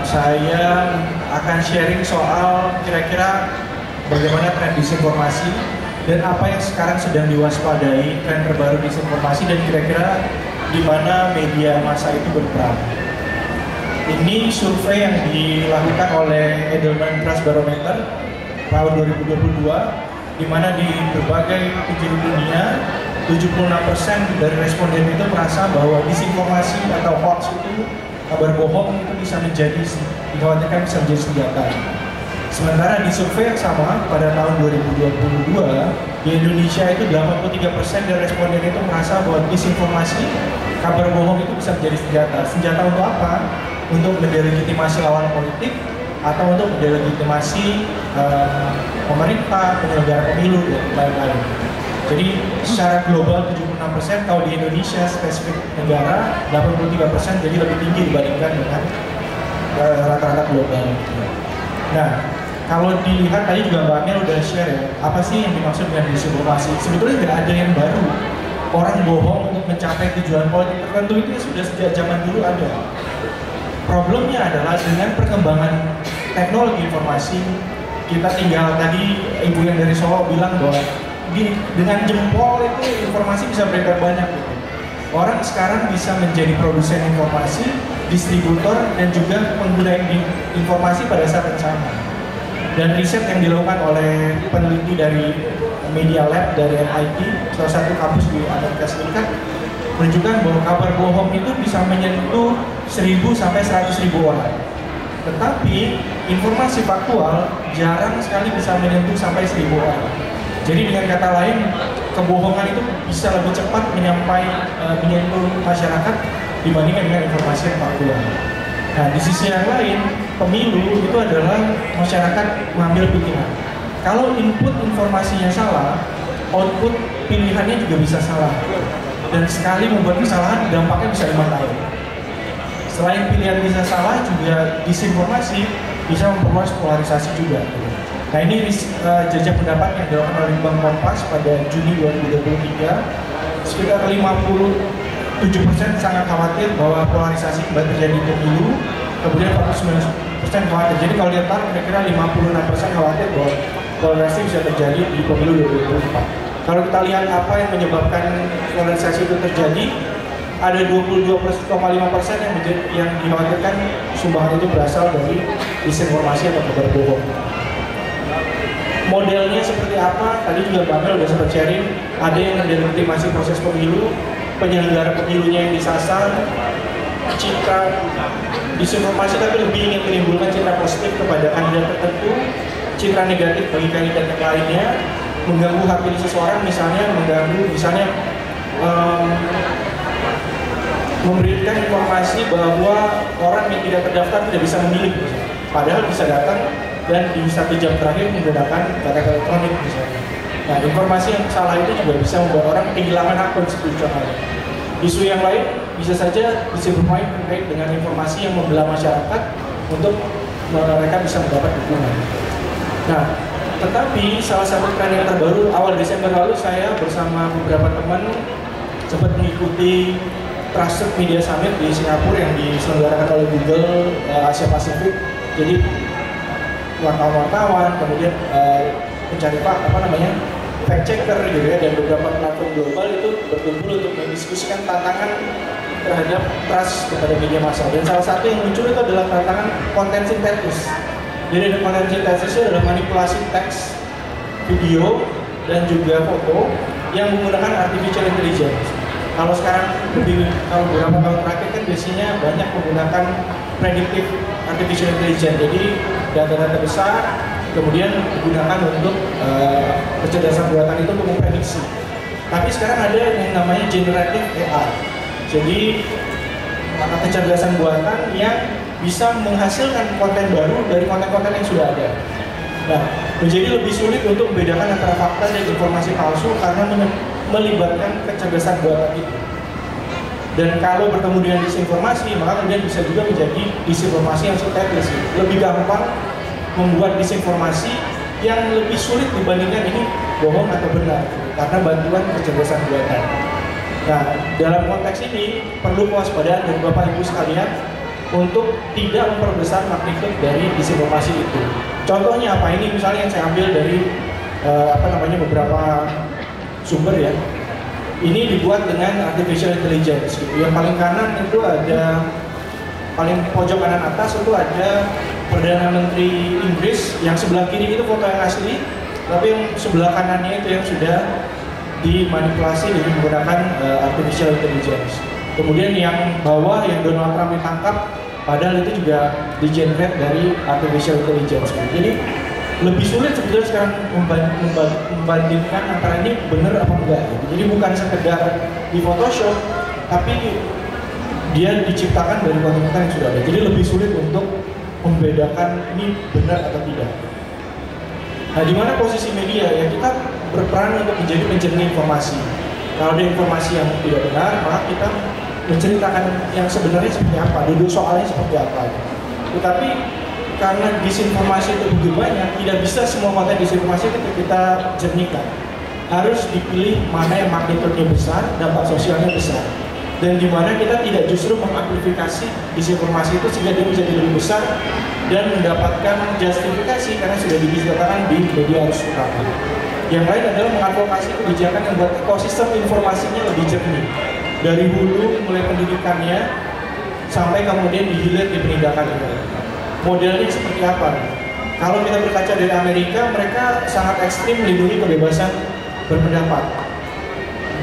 saya akan sharing soal kira-kira bagaimana tren disinformasi dan apa yang sekarang sedang diwaspadai tren terbaru disinformasi dan kira-kira di mana media massa itu berperan. Ini survei yang dilakukan oleh Edelman Trust Barometer tahun 2022, di mana di berbagai penjuru dunia 76% dari responden itu merasa bahwa disinformasi atau hoax itu, kabar bohong itu bisa menjadi, dikhawatirkan bisa menjadi senjata. Sementara di survei yang sama pada tahun 2022 di Indonesia itu 83% dari responden itu merasa bahwa disinformasi, kabar bohong itu bisa menjadi senjata. Senjata untuk apa? Untuk mendelegitimasi lawan politik atau untuk mendelegitimasi pemerintah, penyelenggara pemilu dan lain-lain. Jadi secara global 76%, kalau di Indonesia spesifik negara 83%, jadi lebih tinggi dibandingkan dengan rata-rata global. Nah, kalau dilihat tadi juga Mbak Amel udah share ya, apa sih yang dimaksud dengan disinformasi? Sebetulnya nggak ada yang baru. Orang bohong untuk mencapai tujuan politik tertentu itu sudah sejak zaman dulu ada. Problemnya adalah dengan perkembangan teknologi informasi, kita tinggal tadi ibu yang dari Solo bilang bahwa dengan jempol itu informasi bisa beredar banyak gitu. Orang sekarang bisa menjadi produsen informasi, distributor, dan juga pengguna informasi pada saat yang sama. Dan riset yang dilakukan oleh peneliti dari Media Lab dari MIT, salah satu kampus di Amerika Serikat, menunjukkan bahwa kabar bohong itu bisa menyentuh 1.000 sampai 100.000 orang. Tetapi informasi faktual jarang sekali bisa menyentuh sampai 1.000 orang. Jadi dengan kata lain, kebohongan itu bisa lebih cepat menyentuh masyarakat dibandingkan dengan informasi yang faktual. Nah, di sisi yang lain, pemilu itu adalah masyarakat mengambil pilihan. Kalau input informasinya salah, output pilihannya juga bisa salah. Dan sekali membuat kesalahan, dampaknya bisa 5 tahun. Selain pilihan bisa salah, juga disinformasi bisa memperluas polarisasi juga. Nah, ini jajak pendapat yang dilakukan oleh Bank Kompas pada Juni 2023, sekitar 57% sangat khawatir bahwa polarisasi kembali terjadi di pemilu, kemudian 49% khawatir. Jadi kalau dia tahu kira-kira 56% khawatir bahwa polarisasi bisa terjadi di pemilu 2024. Kalau kita lihat apa yang menyebabkan polarisasi itu terjadi, ada 22,5% yang dikhawatirkan sumbangan itu berasal dari disinformasi atau kabar bohong. Modelnya seperti apa? Tadi juga Mbak Mel udah sempat sharing. Ada yang mendelegitimasi proses pemilu, penyelenggara pemilunya yang disasar, citra disinformasi tapi lebih ingin menimbulkan citra positif kepada kandidat tertentu, citra negatif bagi kandidat yang lainnya, mengganggu hak pilih seseorang, misalnya memberikan informasi bahwa orang yang tidak terdaftar tidak bisa memilih, padahal bisa datang dan di 1 jam terakhir menggunakan KTP elektronik misalnya. Nah, informasi yang salah itu juga bisa membuat orang kehilangan hak konstitusional. Isu yang lain bisa saja disinformasi terkait dengan informasi yang membelah masyarakat untuk mereka bisa mendapat dukungan. Nah, tetapi salah satu tren yang terbaru awal Desember lalu, saya bersama beberapa teman sempat mengikuti Trusted Media Summit di Singapura yang diselenggarakan oleh Google Asia Pasifik. Jadi wartawan, kemudian pencari fact checker gitu ya, dan beberapa platform global itu berkumpul untuk mendiskusikan tantangan terhadap trust kepada media massa. Dan salah satu yang muncul itu adalah tantangan konten sintetis. Jadi konten sintetis itu adalah manipulasi teks, video, dan juga foto yang menggunakan artificial intelligence. Kalau sekarang kalau beberapa tahun terakhir kan biasanya banyak menggunakan predictive artificial intelligence. Jadi data-data besar kemudian digunakan untuk kecerdasan buatan itu untuk memprediksi. Tapi sekarang ada yang namanya generative AI. Jadi kecerdasan buatan yang bisa menghasilkan konten baru dari konten-konten yang sudah ada. Nah, menjadi lebih sulit untuk membedakan antara fakta dan informasi palsu karena melibatkan kecerdasan buatan itu. Dan kalau bertemu dengan disinformasi, maka kemudian bisa juga menjadi disinformasi yang sintetis. Lebih gampang membuat disinformasi yang lebih sulit dibandingkan ini bohong atau benar, karena bantuan kecerdasan buatan. Nah, dalam konteks ini perlu kewaspadaan dari Bapak Ibu sekalian. untuk tidak memperbesar magnitude dari disinformasi itu. Contohnya apa? Ini misalnya yang saya ambil dari beberapa sumber ya. Ini dibuat dengan artificial intelligence gitu. Yang paling kanan itu ada, paling pojok kanan atas itu ada Perdana Menteri Inggris, yang sebelah kiri itu foto yang asli, tapi yang sebelah kanannya itu yang sudah dimanipulasi dengan menggunakan artificial intelligence. Kemudian yang bawah yang Donald Trump ditangkap, padahal itu juga di-generate dari artificial intelligence. Jadi lebih sulit sebetulnya sekarang membandingkan antara ini benar apa enggak. Jadi bukan sekedar di Photoshop, tapi dia diciptakan dari konten-konten yang sudah ada. Jadi lebih sulit untuk membedakan ini benar atau tidak. Nah, di mana posisi media? Ya, kita berperan untuk menjadi penjernih informasi. Kalau ada informasi yang tidak benar, maka kita menceritakan yang sebenarnya seperti apa, duduk soalnya seperti apa. Tetapi karena disinformasi itu begitu banyak, tidak bisa semua konten disinformasi itu kita jernihkan. Harus dipilih mana yang magnitudenya besar, dampak sosialnya besar, dan di mana kita tidak justru mengamplifikasi disinformasi itu sehingga dia menjadi lebih besar dan mendapatkan justifikasi karena sudah dibicarakan di media arus utama. Yang lain adalah mengadvokasi kebijakan yang buat ekosistem informasinya lebih jernih, dari hulu mulai pendidikannya sampai kemudian dihilir di penindakan itu. Modelnya seperti apa? Kalau kita berkaca dari Amerika, mereka sangat ekstrim melindungi kebebasan berpendapat.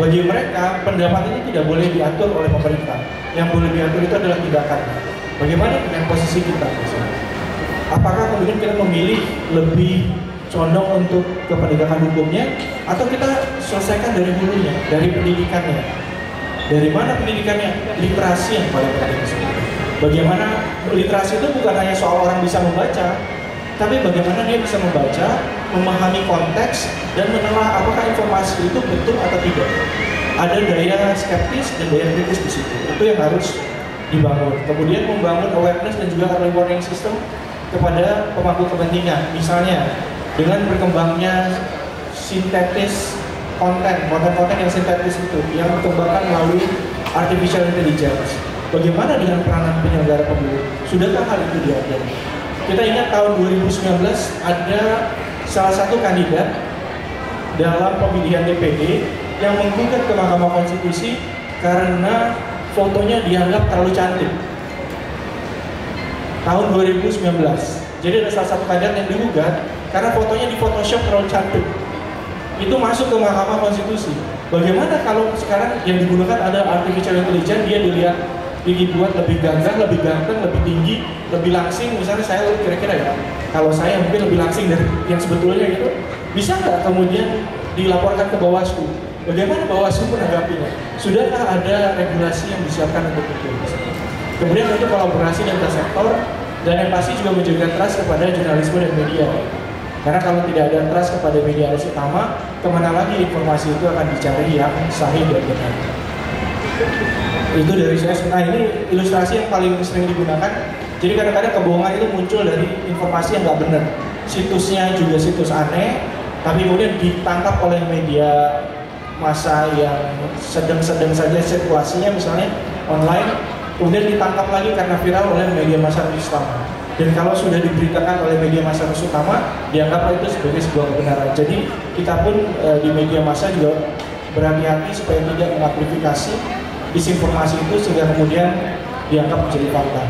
Bagi mereka, pendapat ini tidak boleh diatur oleh pemerintah. Yang boleh diatur itu adalah tindakan. Bagaimana dengan posisi kita? Apakah kemudian kita memilih lebih condong untuk ke penegakan hukumnya, atau kita selesaikan dari hulunya, dari pendidikannya? Dari mana pendidikannya? Literasi yang paling penting. Bagaimana literasi itu bukan hanya soal orang bisa membaca, tapi bagaimana dia bisa membaca, memahami konteks, dan menelaah apakah informasi itu betul atau tidak. Ada daya skeptis dan daya kritis di situ. Itu yang harus dibangun. Kemudian membangun awareness dan juga early warning system kepada pemangku kepentingan. Misalnya dengan berkembangnya sintetis konten yang sintetis itu yang dikembangkan melalui artificial intelligence. Bagaimana dengan peranan penyelenggara pemilu? Sudahkah hal itu diatur? Kita ingat tahun 2019 ada salah satu kandidat dalam pemilihan DPD yang menggugat ke Mahkamah Konstitusi karena fotonya dianggap terlalu cantik. Tahun 2019. Jadi ada salah satu kandidat yang digugat karena fotonya di Photoshop terlalu cantik. Itu masuk ke Mahkamah Konstitusi. Bagaimana kalau sekarang yang digunakan ada artificial intelligence, dia dilihat dibuat lebih gagah, lebih ganteng, lebih tinggi, lebih langsing. Misalnya saya kira-kira ya, kalau saya mungkin lebih langsing dari yang sebetulnya gitu, bisa nggak kemudian dilaporkan ke Bawaslu? Bagaimana Bawaslu menanggapinya? Sudahkah ada regulasi yang disiapkan untuk itu? Kemudian untuk kolaborasi dengan sektor, dan yang pasti juga menjaga trust kepada jurnalisme dan media. Karena kalau tidak ada trust kepada media arus utama, kemana lagi informasi itu akan dicari yang sahih dan benar. Itu dari saya. Nah, ini ilustrasi yang paling sering digunakan. Jadi kadang-kadang kebohongan itu muncul dari informasi yang nggak benar. Situsnya juga situs aneh, tapi kemudian ditangkap oleh media massa yang sedang-sedang saja sirkulasinya, misalnya online, kemudian ditangkap lagi karena viral oleh media massa utama. Dan kalau sudah diberitakan oleh media massa utama, dianggap itu sebagai sebuah kebenaran. Jadi kita pun di media massa juga berhati-hati supaya tidak mengamplifikasi disinformasi itu sehingga kemudian dianggap menjadi fakta.